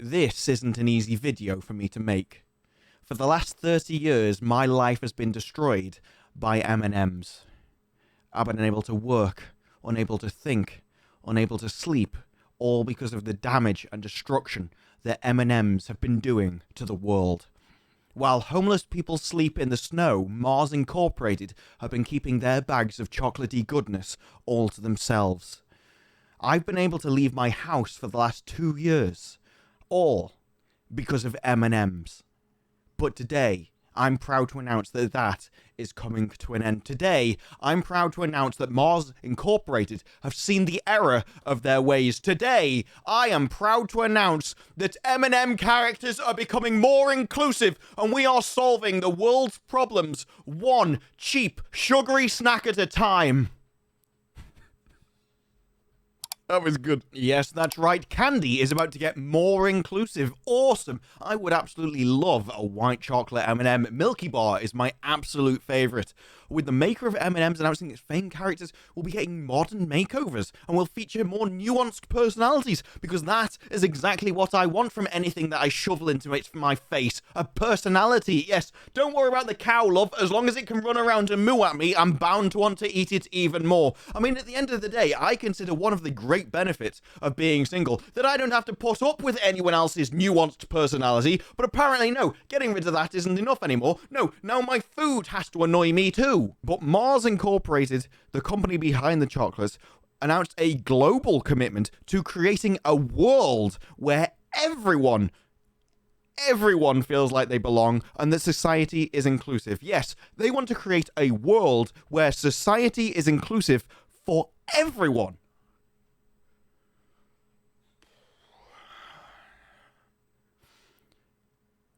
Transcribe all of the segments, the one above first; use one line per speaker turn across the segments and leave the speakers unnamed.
This isn't an easy video for me to make. For the last 30 years, my life has been destroyed by M&ms. I've been unable to work, unable to think, unable to sleep, all because of the damage and destruction that M&ms have been doing to the world. While homeless people sleep in the snow, Mars Incorporated have been keeping their bags of chocolatey goodness all to themselves. I've been able to leave my house for the last 2 years, all because of M&ms. But today, I'm proud to announce that that is coming to an end. Today, I'm proud to announce that Mars Incorporated have seen the error of their ways. Today, I am proud to announce that M&M characters are becoming more inclusive and we are solving the world's problems one cheap, sugary snack at a time. That was good. Yes, that's right. Candy is about to get more inclusive. Awesome. I would absolutely love a white chocolate M&M. Milky Bar is my absolute favorite. With the maker of M&Ms announcing its famed characters will be getting modern makeovers and will feature more nuanced personalities, because that is exactly what I want from anything that I shovel into my face. A personality. Yes, don't worry about the cow, love. As long as it can run around and moo at me, I'm bound to want to eat it even more. I mean, at the end of the day, I consider one of the great benefits of being single that I don't have to put up with anyone else's nuanced personality, but apparently no, getting rid of that isn't enough anymore. No, now my food has to annoy me too. But Mars Incorporated, the company behind the chocolates, announced a global commitment to creating a world where everyone feels like they belong and that society is inclusive. Yes, they want to create a world where society is inclusive for everyone.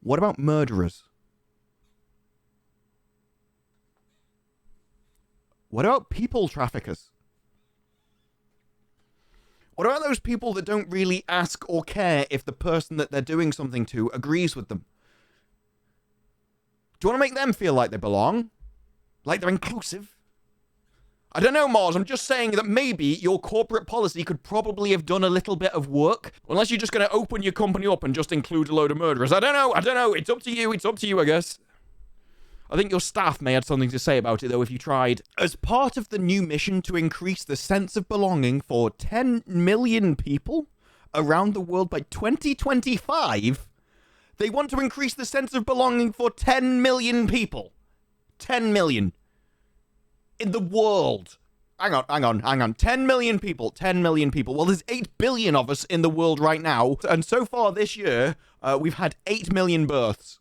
What about murderers? What about people traffickers? What about those people that don't really ask or care if the person that they're doing something to agrees with them? Do you want to make them feel like they belong? Like they're inclusive? I don't know, Mars. I'm just saying that maybe your corporate policy could probably have done a little bit of work. Unless you're just going to open your company up and just include a load of murderers. I don't know. It's up to you, I guess. I think your staff may have something to say about it, though, if you tried. As part of the new mission to increase the sense of belonging for 10 million people around the world by 2025, they want to increase the sense of belonging for 10 million people. 10 million. In the world. Hang on. 10 million people. Well, there's 8 billion of us in the world right now, and so far this year, we've had 8 million births.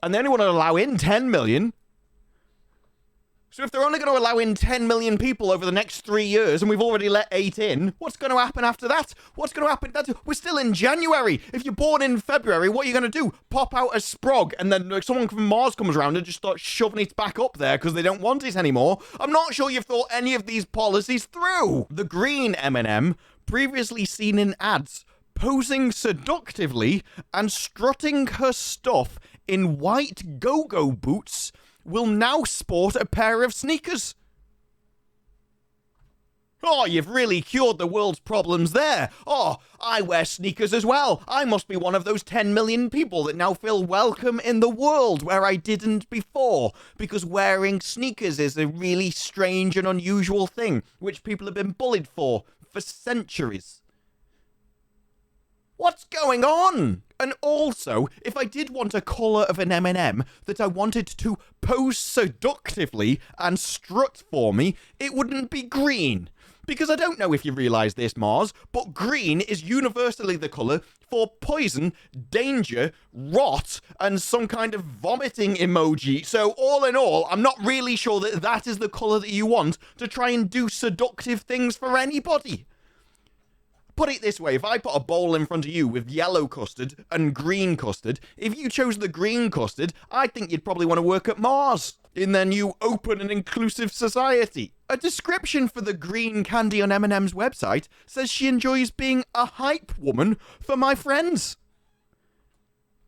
And they only want to allow in 10 million. So if they're only going to allow in 10 million people over the next 3 years, and we've already let 8 in, what's going to happen after that? What's going to happen? We're still in January. If you're born in February, what are you going to do? Pop out a sprog, and then someone from Mars comes around and just starts shoving it back up there because they don't want it anymore? I'm not sure you've thought any of these policies through. The green M&M, previously seen in ads, posing seductively and strutting her stuff in white go-go boots, will now sport a pair of sneakers. Oh, you've really cured the world's problems there. Oh, I wear sneakers as well. I must be one of those 10 million people that now feel welcome in the world where I didn't before, because wearing sneakers is a really strange and unusual thing, which people have been bullied for centuries. What's going on? And also, if I did want a colour of an M&M that I wanted to pose seductively and strut for me, it wouldn't be green. Because I don't know if you realise this, Mars, but green is universally the colour for poison, danger, rot, and some kind of vomiting emoji. So all in all, I'm not really sure that that is the colour that you want to try and do seductive things for anybody. Put it this way, if I put a bowl in front of you with yellow custard and green custard, if you chose the green custard, I think you'd probably want to work at Mars in their new open and inclusive society. A description for the green candy on M&M's website says she enjoys being a hype woman for my friends.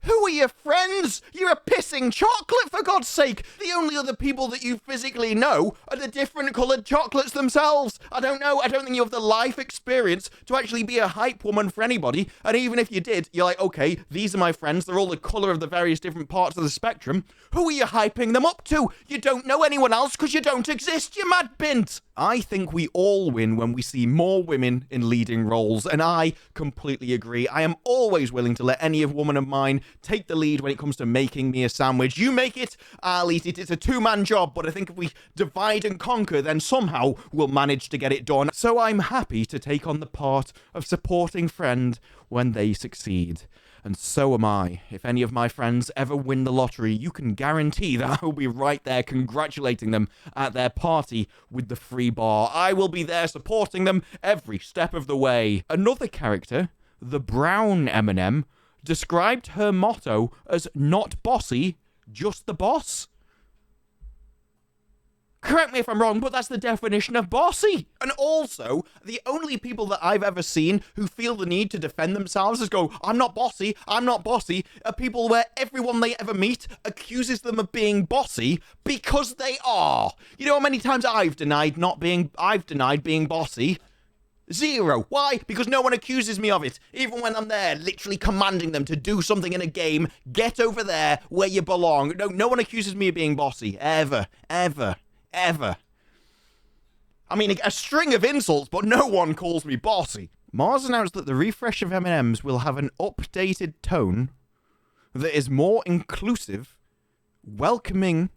Who are your friends? You're a pissing chocolate, for God's sake. The only other people that you physically know are the different coloured chocolates themselves. I don't know. I don't think you have the life experience to actually be a hype woman for anybody. And even if you did, you're like, okay, these are my friends. They're all the colour of the various different parts of the spectrum. Who are you hyping them up to? You don't know anyone else because you don't exist, you mad bint. I think we all win when we see more women in leading roles, and I completely agree. I am always willing to let any woman of mine take the lead when it comes to making me a sandwich. You make it, I'll eat it. It's a two-man job, but I think if we divide and conquer, then somehow we'll manage to get it done. So I'm happy to take on the part of supporting friend when they succeed. And so am I. If any of my friends ever win the lottery, you can guarantee that I will be right there congratulating them at their party with the free bar. I will be there supporting them every step of the way. Another character, the brown M&M, described her motto as not bossy, just the boss. Correct me if I'm wrong, but that's the definition of bossy. And also, the only people that I've ever seen who feel the need to defend themselves as go, I'm not bossy, are people where everyone they ever meet accuses them of being bossy because they are. You know how many times I've denied being bossy? 0. Why? Because no one accuses me of it. Even when I'm there, literally commanding them to do something in a game, get over there where you belong. No one accuses me of being bossy. Ever. I mean, a string of insults, but no one calls me bossy. Mars announced that the refresh of M&ms will have an updated tone that is more inclusive, welcoming.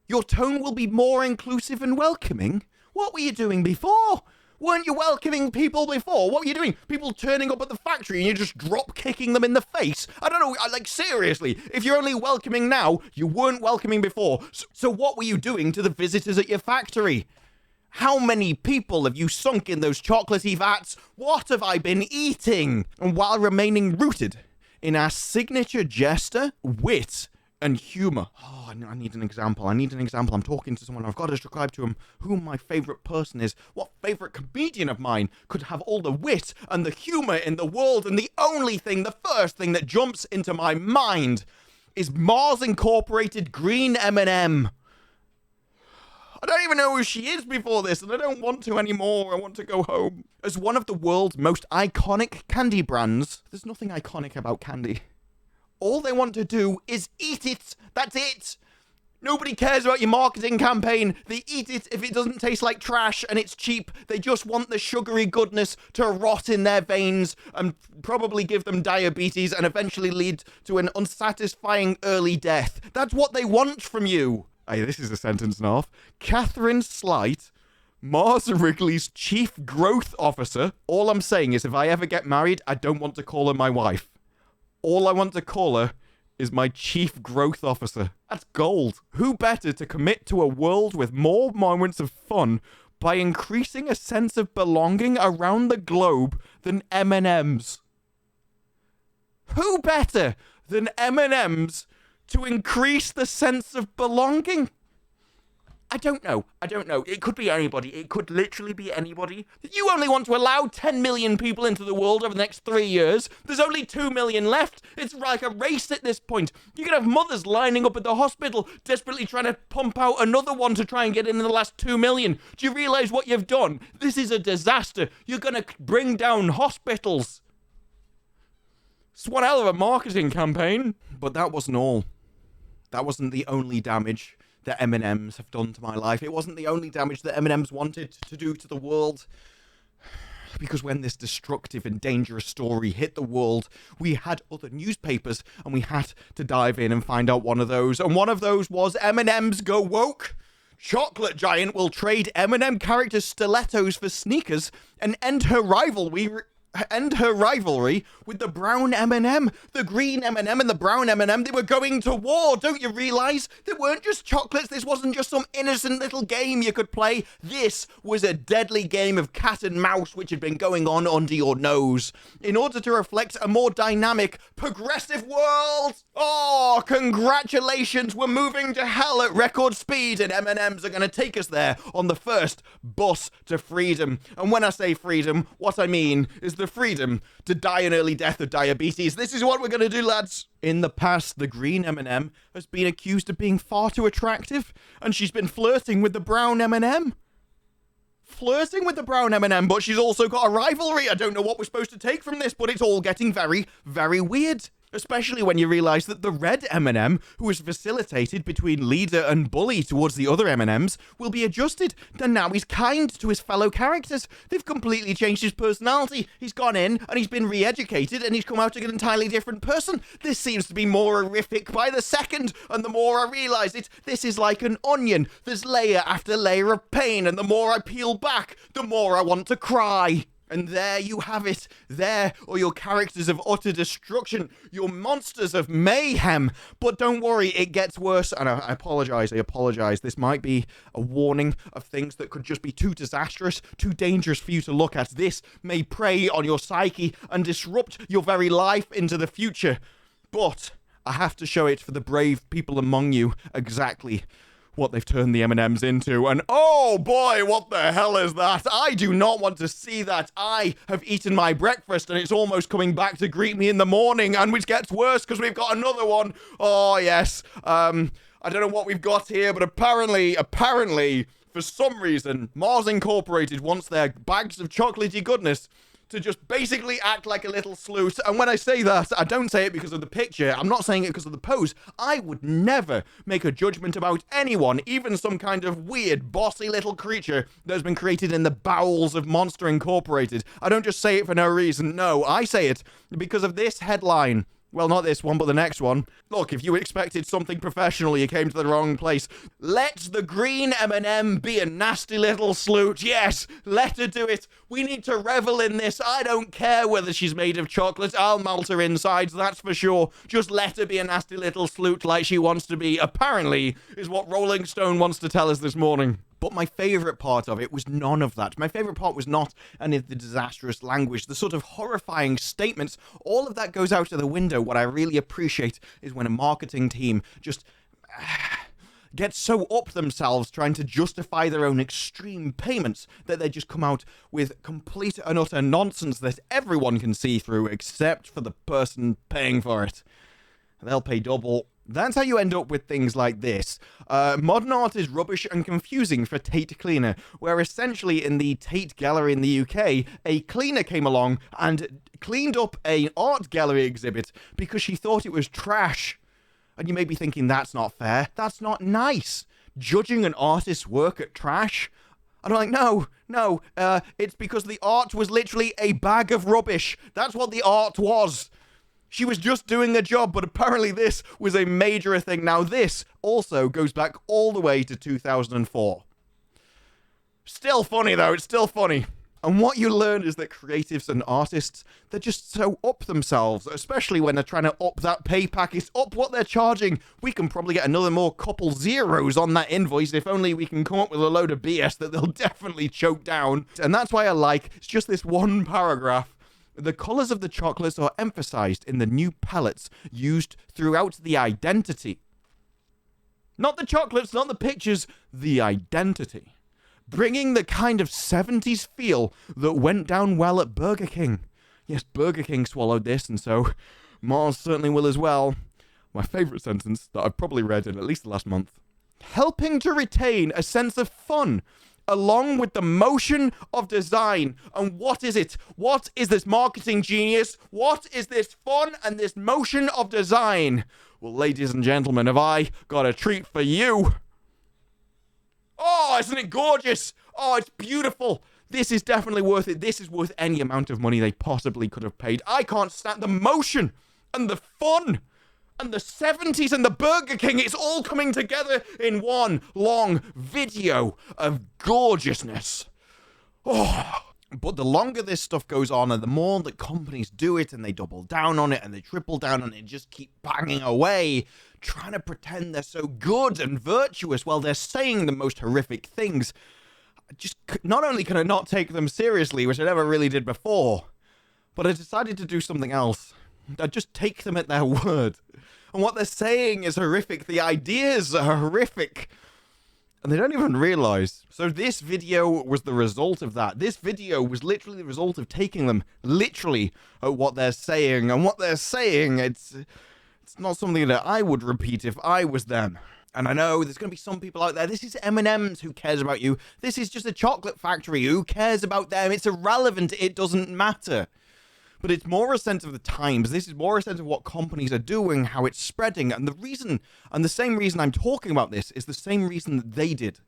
Your tone will be more inclusive and welcoming? What were you doing before? Weren't you welcoming people before? What were you doing? People turning up at the factory and you're just drop kicking them in the face? I don't know, like seriously, if you're only welcoming now, you weren't welcoming before. So what were you doing to the visitors at your factory? How many people have you sunk in those chocolatey vats? What have I been eating? And while remaining rooted in our signature jester, wit, and humour. Oh, I need an example. I'm talking to someone. I've got to describe to him who my favourite person is. What favourite comedian of mine could have all the wit and the humour in the world? And the first thing that jumps into my mind is Mars Incorporated Green M&M. I don't even know who she is before this, and I don't want to anymore. I want to go home. As one of the world's most iconic candy brands, there's nothing iconic about candy. All they want to do is eat it. That's it. Nobody cares about your marketing campaign. They eat it if it doesn't taste like trash and it's cheap. They just want the sugary goodness to rot in their veins and probably give them diabetes and eventually lead to an unsatisfying early death. That's what they want from you. Hey, this is a sentence and a half. Catherine Slight, Mars Wrigley's chief growth officer. All I'm saying is if I ever get married, I don't want to call her my wife. All I want to call her is my chief growth officer. That's gold. Who better to commit to a world with more moments of fun by increasing a sense of belonging around the globe than M&ms? Who better than M&ms to increase the sense of belonging? I don't know. It could be anybody. It could literally be anybody. You only want to allow 10 million people into the world over the next 3 years. There's only 2 million left. It's like a race at this point. You could have mothers lining up at the hospital, desperately trying to pump out another one to try and get in the last 2 million. Do you realize what you've done? This is a disaster. You're going to bring down hospitals. It's one hell of a marketing campaign. But that wasn't all. That wasn't the only damage that M&ms have done to my life. It wasn't the only damage that M&ms wanted to do to the world. Because when this destructive and dangerous story hit the world, we had other newspapers and we had to dive in and find out one of those. And one of those was M&ms Go Woke. Chocolate Giant will trade M&M character stilettos for sneakers and end her rivalry with the brown M&M. The green M&M and the brown M&M, they were going to war. Don't you realize? They weren't just chocolates. This wasn't just some innocent little game you could play. This was a deadly game of cat and mouse which had been going on under your nose in order to reflect a more dynamic, progressive world. Oh, congratulations. We're moving to hell at record speed and M&Ms are going to take us there on the first bus to freedom. And when I say freedom, what I mean is the freedom to die an early death of diabetes. This is what we're going to do, lads. In the past, the green M&M has been accused of being far too attractive, and she's been flirting with the brown M&M. Flirting with the brown M&M, but she's also got a rivalry. I don't know what we're supposed to take from this, but it's all getting very, very weird. Especially when you realise that the red M&M, who is facilitated between leader and bully towards the other M&Ms, will be adjusted, and now he's kind to his fellow characters. They've completely changed his personality. He's gone in, and he's been re-educated, and he's come out an entirely different person. This seems to be more horrific by the second, and the more I realise it, this is like an onion. There's layer after layer of pain, and the more I peel back, the more I want to cry. And there you have it. There are your characters of utter destruction, your monsters of mayhem. But don't worry, it gets worse. And I apologize. This might be a warning of things that could just be too disastrous, too dangerous for you to look at. This may prey on your psyche and disrupt your very life into the future. But I have to show it for the brave people among you exactly what they've turned the M&Ms into, and oh boy, what the hell is that? I do not want to see that. I have eaten my breakfast and it's almost coming back to greet me in the morning, and which gets worse because we've got another one. Oh yes, I don't know what we've got here, but apparently, for some reason, Mars Incorporated wants their bags of chocolatey goodness to just basically act like a little sleuth. And when I say that, I don't say it because of the picture. I'm not saying it because of the pose. I would never make a judgment about anyone, even some kind of weird, bossy little creature that has been created in the bowels of Monster Incorporated. I don't just say it for no reason. No, I say it because of this headline. Well, not this one, but the next one. Look, if you expected something professional, you came to the wrong place. Let the green M&M be a nasty little sloot. Yes, let her do it. We need to revel in this. I don't care whether she's made of chocolate. I'll melt her insides, that's for sure. Just let her be a nasty little sloot like she wants to be, apparently, is what Rolling Stone wants to tell us this morning. But my favourite part of it was none of that. My favourite part was not any of the disastrous language, the sort of horrifying statements. All of that goes out of the window. What I really appreciate is when a marketing team just get so up themselves trying to justify their own extreme payments that they just come out with complete and utter nonsense that everyone can see through except for the person paying for it. They'll pay double. That's how you end up with things like this. Modern art is rubbish and confusing for Tate Cleaner, where essentially in the Tate Gallery in the UK, a cleaner came along and cleaned up an art gallery exhibit because she thought it was trash. And you may be thinking, that's not fair. That's not nice. Judging an artist's work at trash? And I'm like, no, it's because the art was literally a bag of rubbish. That's what the art was. She was just doing a job, but apparently this was a major thing. Now, this also goes back all the way to 2004. Still funny, though. It's still funny. And what you learn is that creatives and artists, they're just so up themselves, especially when they're trying to up that pay packet, up what they're charging. We can probably get another more couple zeros on that invoice if only we can come up with a load of BS that they'll definitely choke down. And that's why I like, it's just this one paragraph. The colours of the chocolates are emphasized in the new palettes used throughout the identity. Not the chocolates, not the pictures, the identity. Bringing the kind of 70s feel that went down well at Burger King. Yes, Burger King swallowed this, and so Mars certainly will as well. My favourite sentence that I've probably read in at least the last month. Helping to retain a sense of fun along with the motion of design. And what is it? What is this marketing genius? What is this fun and this motion of design? Well, ladies and gentlemen, have I got a treat for you? Oh, isn't it gorgeous? Oh, it's beautiful. This is definitely worth it. This is worth any amount of money they possibly could have paid. I can't stand the motion and the fun and the 70s and the Burger King. It's all coming together in one long video of gorgeousness. Oh. But the longer this stuff goes on and the more that companies do it and they double down on it and they triple down on it and just keep banging away, trying to pretend they're so good and virtuous while they're saying the most horrific things, just not only can I not take them seriously, which I never really did before, but I decided to do something else. I just take them at their word. And what they're saying is horrific. The ideas are horrific. And they don't even realize. So this video was the result of that. This video was literally the result of taking them literally at what they're saying. And what they're saying, it's not something that I would repeat if I was them. And I know there's going to be some people out there, this is M&ms, who cares about you? This is just a chocolate factory, who cares about them? It's irrelevant, it doesn't matter. But it's more a sense of the times. This is more a sense of what companies are doing, how it's spreading. And the reason, and the same reason I'm talking about this, is the same reason that they did.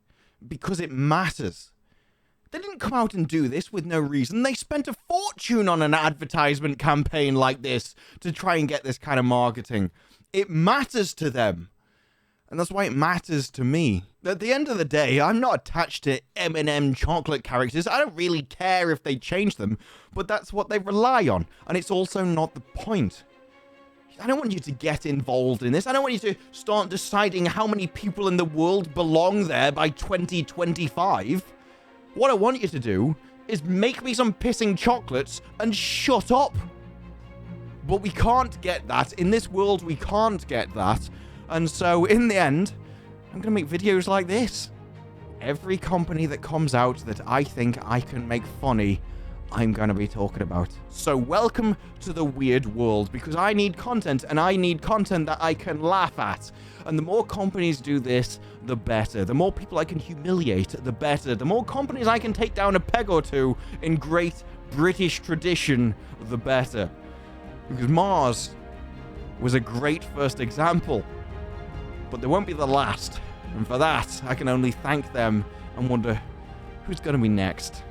Because it matters. They didn't come out and do this with no reason. They spent a fortune on an advertisement campaign like this to try and get this kind of marketing. It matters to them. And that's why it matters to me. At the end of the day, I'm not attached to M&M chocolate characters. I don't really care if they change them, but that's what they rely on. And it's also not the point. I don't want you to get involved in this. I don't want you to start deciding how many people in the world belong there by 2025. What I want you to do is make me some pissing chocolates and shut up. But we can't get that. In this world, we can't get that. And so, in the end, I'm going to make videos like this. Every company that comes out that I think I can make funny, I'm going to be talking about. So, welcome to the weird world, because I need content, and I need content that I can laugh at. And the more companies do this, the better. The more people I can humiliate, the better. The more companies I can take down a peg or two in great British tradition, the better. Because Mars was a great first example. But they won't be the last. And for that, I can only thank them and wonder who's going to be next.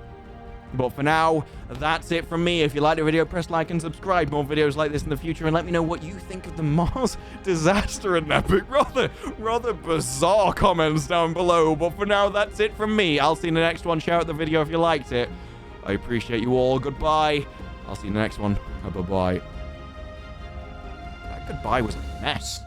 But for now, that's it from me. If you liked the video, press like and subscribe. More videos like this in the future, and let me know what you think of the Mars disaster and epic. Rather bizarre comments down below. But for now, that's it from me. I'll see you in the next one. Share out the video if you liked it. I appreciate you all. Goodbye. I'll see you in the next one. Bye-bye. That goodbye was a mess.